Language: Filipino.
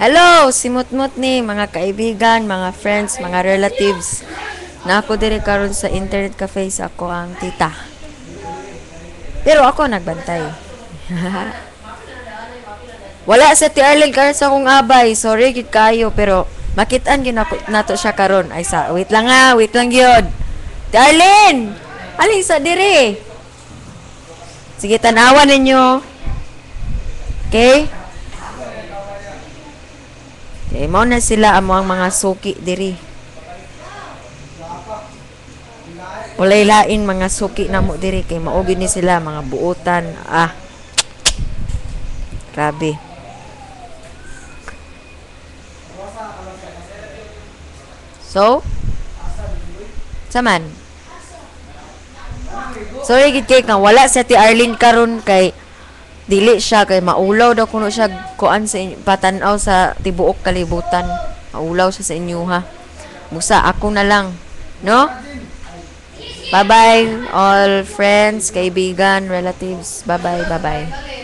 Hello, simot-mot ni mga kaibigan, mga friends, mga relatives. Na ako diri karon sa internet cafe sa ako ang tita. Pero ako nagbantay. Wala sa ti Arlen karon sa akong abay. Sorry gid kayo pero makitaan gyud nato siya karon. Ay sa wait lang ha, wait lang gyud. Ti Arlen, alin sa diri? Sige tanawan ninyo. Okay? Okay, mao na sila amo ang mga suki diri. Walay lain mga suki na mo diri kay mao ni sila mga buotan. Grabe. So, saman. Sorry gid kay nga wala sa ti Arlene karon kay dili siya kay maulaw daw kuno siya kuan sa patanaw sa tibuok kalibutan. Maulaw siya sa inyo ha. Musa ako na lang, no? Bye-bye all friends, kaibigan, relatives. Bye-bye, bye-bye.